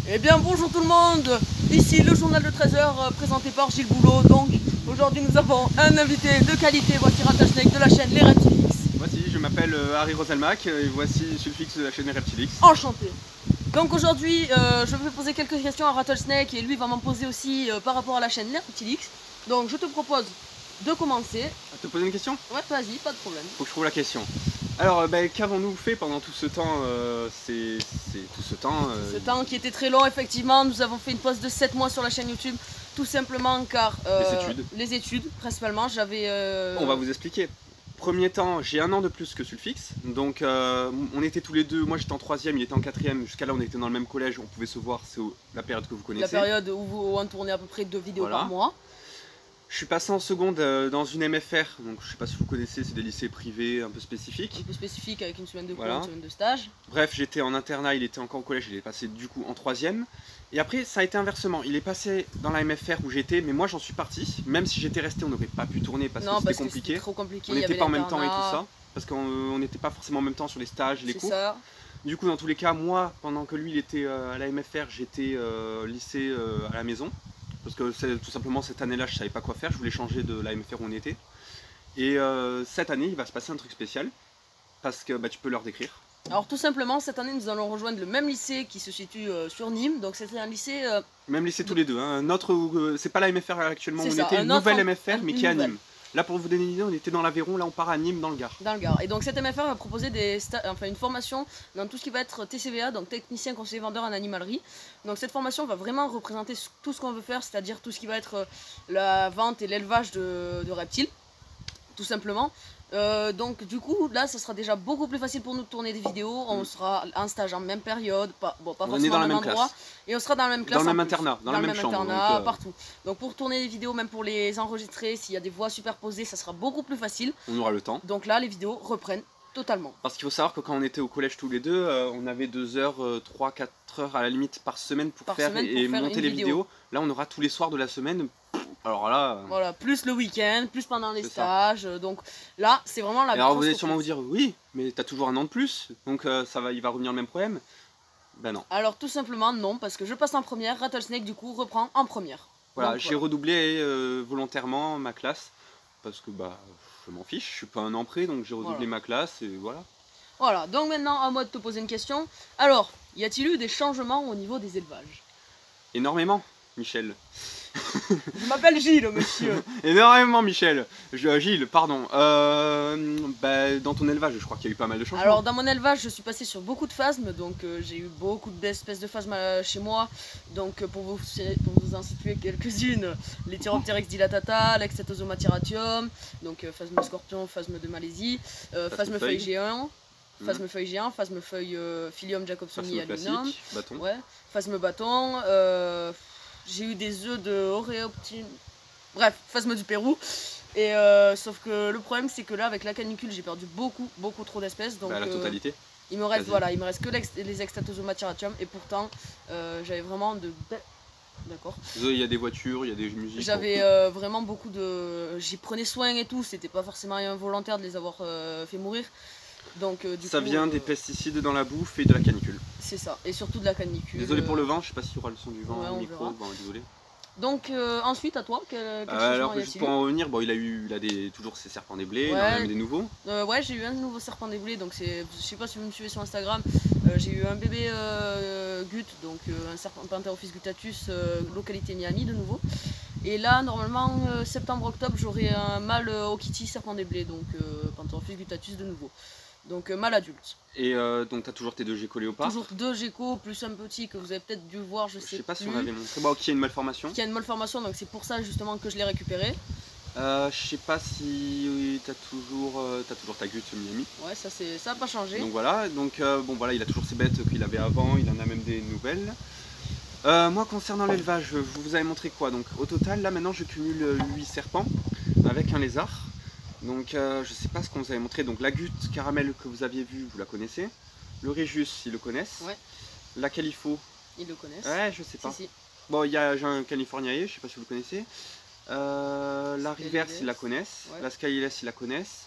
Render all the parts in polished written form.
Eh bien bonjour tout le monde, ici le journal de 13h présenté par Gilles Boulot. Donc aujourd'hui nous avons un invité de qualité, voici Rattlesnake de la chaîne Les Reptilix. Voici, je m'appelle Harry Roselmack et voici Sulfix de la chaîne Les Reptilix. Enchanté. Donc aujourd'hui je vais poser quelques questions à Rattlesnake et lui va m'en poser aussi par rapport à la chaîne Les Reptilix. Donc je te propose de commencer. Te poser une question? Ouais, vas-y, pas de problème. Faut que je trouve la question. Alors, qu'avons-nous fait pendant tout ce temps Ce temps qui était très long, effectivement. Nous avons fait une pause de 7 mois sur la chaîne YouTube, tout simplement car les études principalement, j'avais... On va vous expliquer. Premier temps, j'ai un an de plus que Sulfix, donc on était tous les deux, moi j'étais en 3ème, il était en 4ème, jusqu'à là on était dans le même collège, on pouvait se voir, c'est la période que vous connaissez. La période où on tournait à peu près 2 vidéos par mois. Je suis passé en seconde dans une MFR, donc je sais pas si vous connaissez, c'est des lycées privés un peu spécifiques. Un peu spécifique avec une semaine de cours, une semaine de stage. Bref, j'étais en internat, il était encore au collège, il est passé du coup en 3ème. Et après, ça a été inversement, il est passé dans la MFR où j'étais, mais moi j'en suis parti. Même si j'étais resté, on n'aurait pas pu tourner parce que c'était compliqué. Trop compliqué. On n'était pas en même temps et tout ça, parce qu'on n'était pas forcément en même temps sur les stages, les cours. Ça. Du coup, dans tous les cas, moi, pendant que lui il était à la MFR, j'étais lycée à la maison. Parce que tout simplement cette année-là, je savais pas quoi faire, je voulais changer de la MFR où on était. Et cette année, il va se passer un truc spécial, parce que tu peux leur décrire. Alors tout simplement, cette année, nous allons rejoindre le même lycée qui se situe sur Nîmes, donc c'était un lycée... Même lycée tous les deux, hein. C'est pas la MFR actuellement où on était, une nouvelle MFR, mais qui est à Nîmes. Là, pour vous donner une idée, on était dans l'Aveyron, là on part à Nîmes, dans le Gard. Dans le Gard. Et donc cette MFR va proposer une formation dans tout ce qui va être TCVA, donc technicien conseiller vendeur en animalerie. Donc cette formation va vraiment représenter tout ce qu'on veut faire, c'est-à-dire tout ce qui va être la vente et l'élevage de reptiles, tout simplement. Donc du coup là ça sera déjà beaucoup plus facile pour nous de tourner des vidéos, on sera en stage en même période, pas forcément au même endroit, et on sera dans la même classe, dans le même internat, dans la même chambre, donc, partout. Donc pour tourner des vidéos, même pour les enregistrer, s'il y a des voix superposées, ça sera beaucoup plus facile. On aura le temps. Donc là les vidéos reprennent totalement. Parce qu'il faut savoir que quand on était au collège tous les deux, on avait 2 heures, 3-4 heures à la limite par semaine pour faire monter les vidéos. Là on aura tous les soirs de la semaine. Alors là... Voilà, plus le week-end, plus pendant les stages, donc là c'est vraiment la... Alors vous allez sûrement vous dire, oui, mais t'as toujours un an de plus, donc il va revenir le même problème. Ben non. Alors tout simplement non, parce que je passe en première, Rattlesnake du coup reprend en première. Voilà, j'ai redoublé volontairement ma classe, parce que je m'en fiche, je suis pas un an près, donc j'ai redoublé ma classe et voilà. Voilà, donc maintenant à moi de te poser une question. Alors, y a-t-il eu des changements au niveau des élevages? Énormément, Michel. Je m'appelle Gilles, monsieur. Énormément, Michel. Gilles, pardon. Dans ton élevage, je crois qu'il y a eu pas mal de changements. Alors, dans mon élevage, je suis passé sur beaucoup de phasmes. Donc, j'ai eu beaucoup d'espèces de phasmes chez moi. Donc, pour vous en situer quelques-unes, les Thyropteryx dilatata, l'Extatosoma tiratium, donc phasme scorpion, phasme de Malaisie, phasme feuille géant. Phasme feuille géant, phasme feuille Philium jacobsoni aluminum. Bâton. Ouais, phasme bâton. J'ai eu des œufs de Oreoptile, bref, phasme du Pérou. Et sauf que le problème c'est que là avec la canicule j'ai perdu beaucoup trop d'espèces. Donc la totalité. Il me reste que les Extatosoma tiratium et pourtant j'avais vraiment de... D'accord. Il y a des voitures, il y a des musiques. J'avais vraiment beaucoup de... J'y prenais soin et tout, c'était pas forcément involontaire de les avoir fait mourir. Donc, ça vient des pesticides dans la bouffe et de la canicule. C'est ça, et surtout de la canicule. Désolé pour le vent, je sais pas s'il y aura le son du vent au micro, désolé. Donc ensuite à toi, quel alors juste pour en revenir, il a toujours ses serpents des blés, il en a même des nouveaux. Ouais, j'ai eu un nouveau serpent des blés, donc je sais pas si vous me suivez sur Instagram, j'ai eu un bébé gut, donc un serpent Pantherophis guttatus, localité Miami de nouveau. Et là normalement septembre-octobre j'aurai un mâle Okiti serpent des blés, donc Pantherophis guttatus de nouveau. Donc mâle adulte. Et donc tu as toujours tes 2 geckos léopards. Toujours 2 geckos plus un petit que vous avez peut-être dû voir, je sais pas si on avait montré. Qui a une malformation. Qui a une malformation, donc c'est pour ça justement que je l'ai récupéré. Je sais pas si tu as toujours ta gut Miami. Ouais, ça n'a pas changé. Donc voilà, il a toujours ses bêtes qu'il avait avant, il en a même des nouvelles. Moi concernant l'élevage, je vous avais montré quoi? Donc au total là maintenant je cumule 8 serpents avec un lézard. Donc je sais pas ce qu'on vous avait montré, donc la gute caramel que vous aviez vu, vous la connaissez. Le Régus, ils le connaissent. Ouais. La Califo. Ils le connaissent. Ouais, je sais pas. Si. Bon, j'ai un Californiae, je sais pas si vous le connaissez. La Reverse, ils la connaissent. Ouais. La Skyles, ils la connaissent.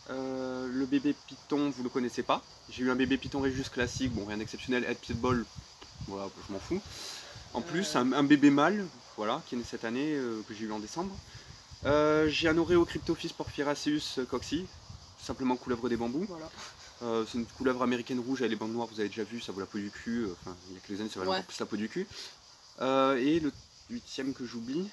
Le bébé Python, vous le connaissez pas. J'ai eu un bébé Python Régus classique, bon rien d'exceptionnel. Head Pitbull, voilà, je m'en fous. En plus, un bébé mâle, voilà, qui est né cette année, que j'ai eu en décembre. J'ai un Oreo Cryptophis Porphyraceus coxy, simplement couleuvre des bambous. Voilà. C'est une couleuvre américaine rouge avec les bandes noires, vous avez déjà vu, ça vaut la peau du cul, enfin il y a quelques années ça valait encore plus la peau du cul. Et le 8ème que j'oublie,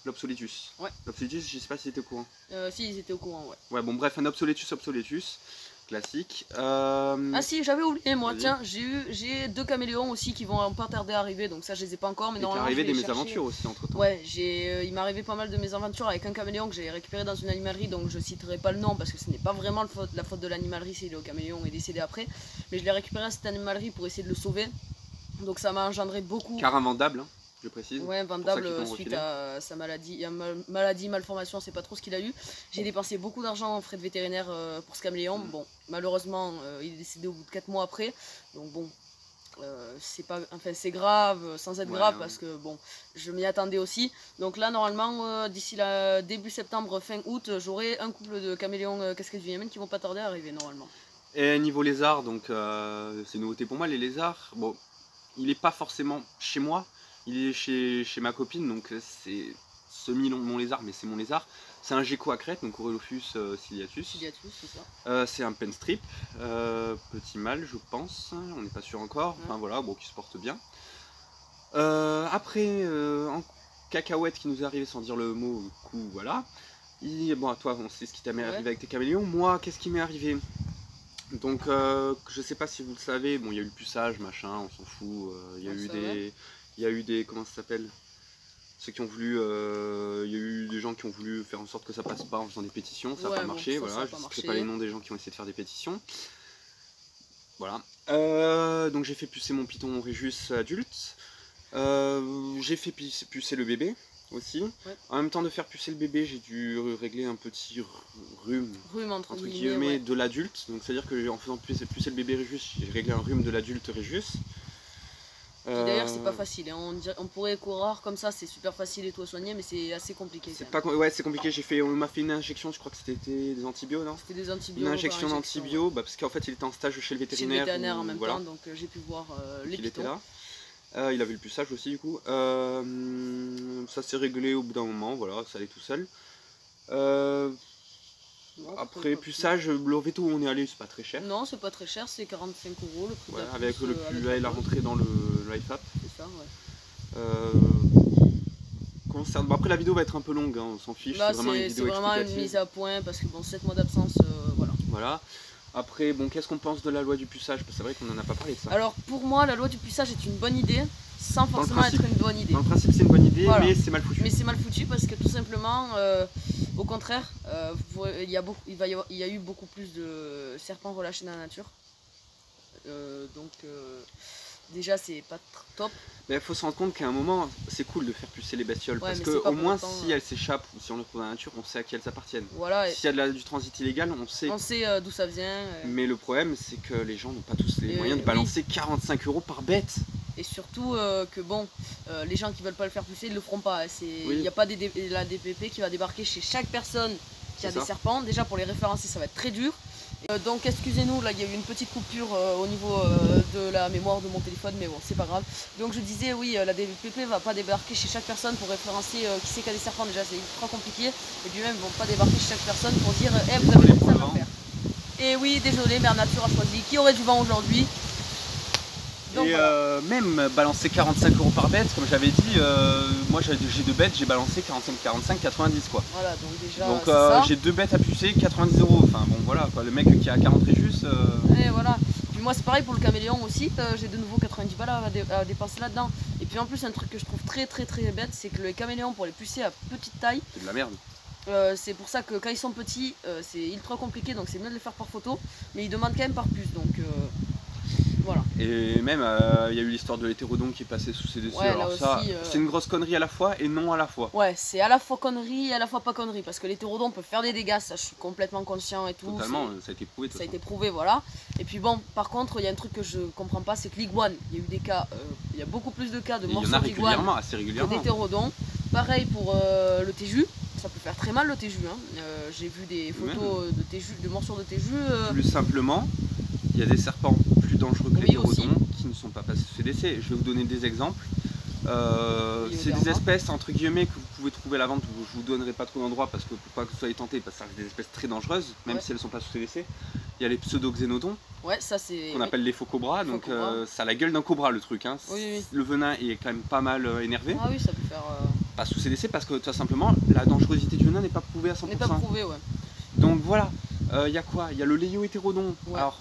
l'Obsoletus. Ouais. L'Obsoletus, je sais pas si c'était au courant. Si, ils étaient au courant, ouais. Ouais, bon bref, un Obsoletus, classique. Ah si, j'avais oublié moi, tiens, j'ai 2 caméléons aussi qui vont pas tarder à arriver, donc ça je les ai pas encore, mais normalement il est arrivé des chercher. mésaventures aussi entre temps. Ouais, il m'est arrivé pas mal de mésaventures avec un caméléon que j'ai récupéré dans une animalerie, donc je citerai pas le nom parce que ce n'est pas vraiment la faute de l'animalerie si le caméléon est décédé après, mais je l'ai récupéré à cette animalerie pour essayer de le sauver, donc ça m'a engendré beaucoup. Car invendable, hein, je précise. Ouais, vendable suite à sa maladie, malformation, c'est pas trop ce qu'il a eu. J'ai dépensé beaucoup d'argent en frais de vétérinaire pour ce caméléon. Bon, malheureusement, il est décédé au bout de 4 mois après. Donc bon, c'est grave, sans être grave, parce que bon, je m'y attendais aussi. Donc là, normalement, d'ici début septembre, fin août, j'aurai un couple de caméléons casquettes du Yémen qui vont pas tarder à arriver normalement. Et niveau lézard, donc c'est une nouveauté pour moi, les lézards. Bon, il est pas forcément chez moi. Il est chez ma copine, donc c'est mon lézard, mais c'est mon lézard. C'est un gecko à crête, donc Corelophus ciliatus. Ciliatus, c'est ça. C'est un penstrip, petit mâle, je pense. On n'est pas sûr encore. Enfin voilà, bon, qui se porte bien. Après, en cacahuète qui nous est arrivé sans dire le mot, coup, voilà. Bon, à toi, on sait ce qui t'est arrivé avec tes caméléons. Moi, qu'est-ce qui m'est arrivé? Donc, je sais pas si vous le savez, bon, il y a eu le puçage, machin, on s'en fout. Il y a eu des, comment ça s'appelle, ceux qui ont voulu, il y a eu des gens qui ont voulu faire en sorte que ça passe pas en faisant des pétitions, ça n'a pas marché, voilà, je ne citerai pas les noms des gens qui ont essayé de faire des pétitions. Voilà. Donc j'ai fait pucer mon python Régus adulte, j'ai fait pucer le bébé aussi. En même temps de faire pucer le bébé, j'ai dû régler un petit rhume entre guillemets de l'adulte, donc c'est à dire que en faisant pucer le bébé Régus, j'ai réglé un rhume de l'adulte Régus. D'ailleurs c'est pas facile, hein. On pourrait courir comme ça, c'est super facile et tout à soigner, mais c'est assez compliqué. Ouais, c'est compliqué, on m'a fait une injection, je crois que c'était des antibiotiques, non? C'était des antibiotiques. Une injection d'antibiotiques, parce qu'en fait il était en stage chez le vétérinaire. En même temps, donc j'ai pu voir les pitons. Il était là. Il avait le puçage aussi du coup. Ça s'est réglé au bout d'un moment, voilà, ça allait tout seul. Après puçage, le veto où on est allé, c'est pas très cher. Non, c'est pas très cher, c'est 45 € le prix. Ouais, avec le plus, la rentrée dans le LifeApp. C'est ça, ouais. Bon, après la vidéo va être un peu longue, hein, on s'en fiche, c'est vraiment une vidéo explicative. Une mise à point parce que bon, 7 mois d'absence, voilà. Voilà. Après, bon, qu'est-ce qu'on pense de la loi du puçage? C'est vrai qu'on en a pas parlé de ça. Alors pour moi, la loi du puçage est une bonne idée, sans forcément être une bonne idée. Dans le principe, c'est une bonne idée, voilà. Mais c'est mal foutu. Mais c'est mal foutu parce que tout simplement, au contraire, il y a eu beaucoup plus de serpents relâchés dans la nature. Déjà, c'est pas top. Mais il faut se rendre compte qu'à un moment, c'est cool de faire pucer les bestioles, parce qu'au moins, si elles s'échappent ou si on les trouve dans la nature, on sait à qui elles appartiennent. Voilà. S'il y a du transit illégal, on sait. On sait d'où ça vient. Mais le problème, c'est que les gens n'ont pas tous les moyens de balancer 45 € par bête. Et surtout que bon, les gens qui veulent pas le faire pousser, ils le feront pas. Il n'y a pas la DPP qui va débarquer chez chaque personne qui a des serpents. Déjà pour les référencer, ça va être très dur. Donc excusez-nous, là il y a eu une petite coupure au niveau de la mémoire de mon téléphone, mais bon, c'est pas grave. Donc je disais, oui, la DPP va pas débarquer chez chaque personne pour référencer qui c'est qui a des serpents, déjà c'est trop compliqué. Et puis même, ils vont pas débarquer chez chaque personne pour dire, vous avez fait ça à faire. Et oui, désolé, Mère Nature a choisi qui aurait du vent aujourd'hui. Donc, et voilà. Même balancer 45 € par bête, comme j'avais dit, moi j'ai 2 bêtes, j'ai balancé 45, 90 quoi. Voilà, donc déjà. Donc j'ai 2 bêtes à pucer, 90 €. Enfin bon voilà, quoi, le mec qui a 40 Régus. Et voilà. Puis moi c'est pareil pour le caméléon aussi, j'ai de nouveau 90 balles à dépenser là-dedans. Et puis en plus, un truc que je trouve très bête, c'est que les caméléons, pour les pucer à petite taille, c'est de la merde. C'est pour ça que quand ils sont petits, c'est ultra compliqué, donc c'est mieux de les faire par photo, mais ils demandent quand même par puce, donc. Voilà. Et même il y a eu l'histoire de l'hétérodon qui est passé sous ses dessus. Alors ça, c'est une grosse connerie à la fois et non à la fois. Ouais, c'est à la fois connerie et à la fois pas connerie, parce que l'hétérodon peut faire des dégâts, ça je suis complètement conscient et tout. Totalement, ça a été prouvé. Ça a été prouvé, voilà. Et puis bon, par contre, il y a un truc que je comprends pas, c'est que l'iguane, il y a eu des cas, il y a beaucoup plus de cas de morsures d'iguane que d'hétérodon. Pareil pour le téju. Ça peut faire très mal le téju, hein. J'ai vu des photos de morsures de téju. Plus simplement, il y a des serpents plus dangereux que l'hétérodon qui ne sont pas passés sous CDC. Je vais vous donner des exemples. C'est des Léoderma. espèces entre guillemets que vous pouvez trouver à la vente. Je vous donnerai pas trop d'endroits parce que pour pas que vous soyez tentés, parce que ça reste des espèces très dangereuses, même si elles sont pas sous CDC. Il y a les pseudo-xénodons, Ouais, ça c'est. qu'on appelle les faux cobras. Donc ça a la gueule d'un cobra le truc. Hein. Oui. Le venin est quand même pas mal énervé. Ah oui, ça peut faire. Pas sous CDC parce que tout simplement la dangerosité du venin n'est pas prouvée à 100%. N'est pas prouvé, ouais. Donc voilà, il y a quoi? Il y a le léo-hétérodon. Ouais. Alors,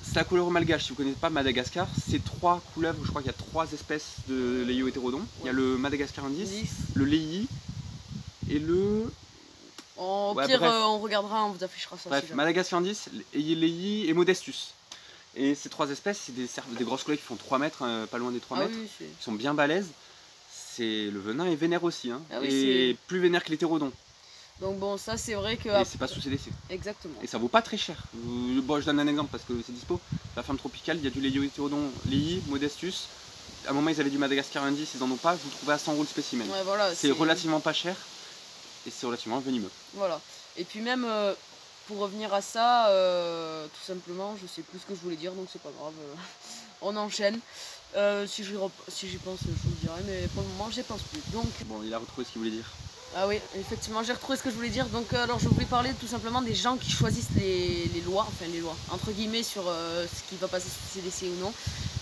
c'est la couleur malgache, si vous ne connaissez pas Madagascar, c'est 3 couleuvres, je crois qu'il y a 3 espèces de léo-hétérodon. Il y a le Madagascar indice, le léi et le... Au Ouais, pire, bref. on regardera, on vous affichera ça. Bref, si jamais. Madagascar indice, léi et Modestus. Et ces 3 espèces, c'est des grosses couleuvres qui font 3 mètres, pas loin des 3 mètres, Oui, qui sont bien balèzes. Le venin est vénère aussi, hein, Ah oui, et plus vénère que l'hétérodon. Donc bon, ça c'est vrai que. Et c'est pas sous CDC. Exactement. Et ça vaut pas très cher. Bon, je donne un exemple parce que c'est dispo. La ferme tropicale, il y a du léo-hétérodon, léi, Modestus. À un moment, ils avaient du Madagascar indice, ils en ont pas. Vous le trouvez à 100 € le spécimen. Ouais, voilà, c'est relativement pas cher et c'est relativement venimeux. Voilà. Et puis même, pour revenir à ça, tout simplement, je sais plus ce que je voulais dire, donc c'est pas grave. On enchaîne. Si j'y pense, je vous le dirai, mais pour le moment, j'y pense plus. Donc. Bon, il a retrouvé ce qu'il voulait dire. Ah oui, effectivement, j'ai retrouvé ce que je voulais dire. Donc, alors, je voulais parler tout simplement des gens qui choisissent les lois, enfin les lois, entre guillemets, sur ce qui va passer sous CDC ou non.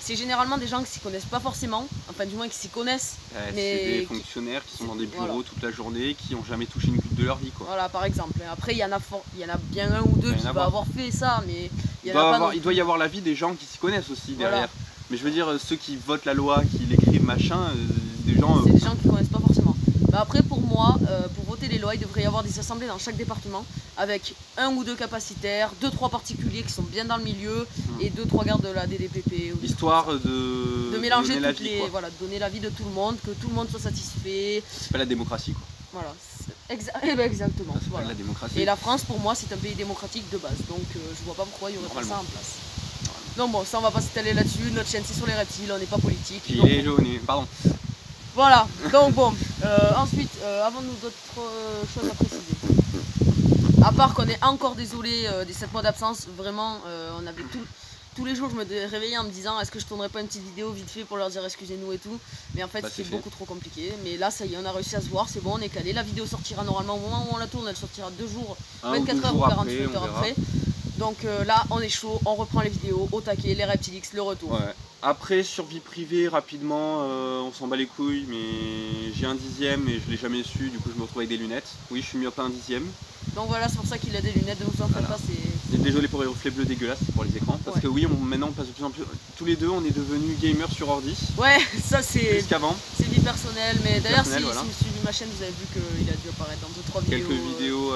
C'est généralement des gens qui s'y connaissent pas forcément, enfin du moins qui s'y connaissent. Mais C'est des fonctionnaires qui sont dans des bureaux voilà. toute la journée, qui n'ont jamais touché une goutte de leur vie, quoi. Voilà, par exemple. Après, il y en a bien un ou deux qui va avoir fait ça, mais il y en a pas non plus. Il doit y avoir l'avis des gens qui s'y connaissent aussi derrière. Voilà. Mais je veux dire, ceux qui votent la loi, qui l'écrivent, machin, des gens... C'est des gens qui connaissent pas forcément. Mais après, pour moi, pour voter les lois, il devrait y avoir des assemblées dans chaque département avec 1 ou 2 capacitaires, 2-3 particuliers qui sont bien dans le milieu et 2-3 gardes de la DDPP. Histoire de mélanger donner toutes l'avis, les... quoi. Voilà, de donner l'avis de tout le monde, que tout le monde soit satisfait. C'est pas la démocratie, quoi. Voilà, exactement. C'est Voilà. pas la démocratie. Et la France, pour moi, c'est un pays démocratique de base, donc je vois pas pourquoi il y aurait pas ça en place. Donc bon, ça on va pas s'étaler là-dessus, notre chaîne c'est sur les reptiles, on n'est pas politique. Il est jaune, pardon. Voilà, donc bon, ensuite, avons-nous d'autres choses à préciser? À part qu'on est encore désolé des 7 mois d'absence, vraiment, on avait tous les jours je me réveillais en me disant est-ce que je tournerais pas une petite vidéo vite fait pour leur dire excusez-nous et tout, mais en fait Bah, c'était beaucoup trop compliqué. Mais là ça y est, on a réussi à se voir, c'est bon, on est calé, la vidéo sortira normalement au moment où on la tourne, elle sortira 2 jours, 24 heures ou 48 heures après. Donc là on est chaud, on reprend les vidéos au taquet, les Reptilix, le retour. Ouais. Après, sur vie privée, rapidement, on s'en bat les couilles, mais j'ai un 10e et je l'ai jamais su, du coup je me retrouve avec des lunettes. Oui, je suis myope à un 10e. Donc voilà, c'est pour ça qu'il a des lunettes, ne vous en faites pas, c'est... Désolé pour les reflets bleus dégueulasses, c'est pour les écrans. Parce que oui, maintenant on passe de plus en plus. Tous les deux, on est devenus gamers sur ordi. Ouais, ça c'est... Plus qu'avant. C'est vie personnelle, mais d'ailleurs si voilà. vous suivez ma chaîne, vous avez vu qu'il a dû apparaître dans 2-3 vidéos. Quelques vidéos.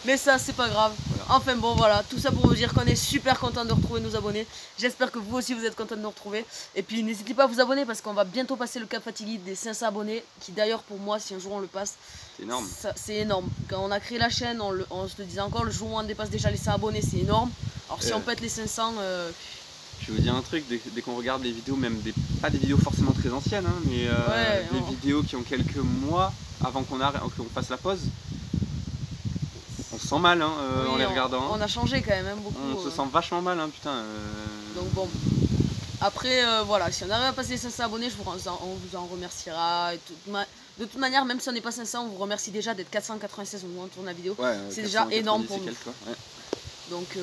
Mais ça, c'est pas grave. Voilà. Enfin bon, voilà, tout ça pour vous dire qu'on est super content de retrouver nos abonnés. J'espère que vous aussi vous êtes content de nous retrouver. Et puis n'hésitez pas à vous abonner parce qu'on va bientôt passer le cap fatidique des 500 abonnés. Qui d'ailleurs pour moi, si un jour on le passe, c'est énorme. C'est énorme. Quand on a créé la chaîne, on se le disait encore, le jour où on dépasse déjà les 100 abonnés, c'est énorme. Alors si on pète les 500... Je vais vous dire un truc, dès qu'on regarde les vidéos, même pas des vidéos forcément très anciennes, hein, mais des vidéos qui ont quelques mois avant qu'on fasse la pause, on se sent mal hein, en les regardant. On a changé quand même hein, beaucoup. On se sent vachement mal, hein, putain. Donc bon, après voilà, si on arrive à passer les 500 abonnés, on vous en remerciera. De toute manière, même si on n'est pas 500, on vous remercie déjà d'être 496 au moment où on tourne la vidéo. Ouais, c'est déjà énorme pour nous. Donc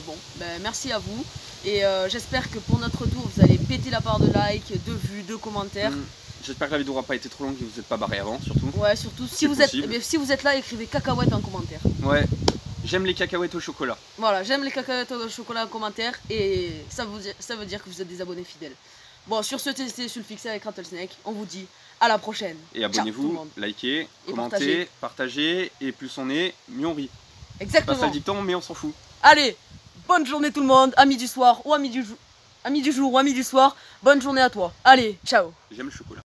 bon, merci à vous. Et j'espère que pour notre retour, vous allez péter la barre de likes, de vues, de commentaires. J'espère que la vidéo n'aura pas été trop longue et que vous n'êtes pas barré avant, surtout. Ouais, surtout. Si vous êtes là, écrivez cacahuètes en commentaire. Ouais, j'aime les cacahuètes au chocolat. Voilà, j'aime les cacahuètes au chocolat en commentaire et ça veut dire que vous êtes des abonnés fidèles. Bon, sur ce, c'était Sulfixé avec Rattlesnake. On vous dit à la prochaine. Et abonnez-vous, likez, commentez, partagez. Et plus on est, mieux on rit. Exactement. Pas ça le dicton, mais on s'en fout. Allez, bonne journée tout le monde, amis du soir ou amis du jour ou amis du soir. Bonne journée à toi. Allez, ciao. J'aime le chocolat.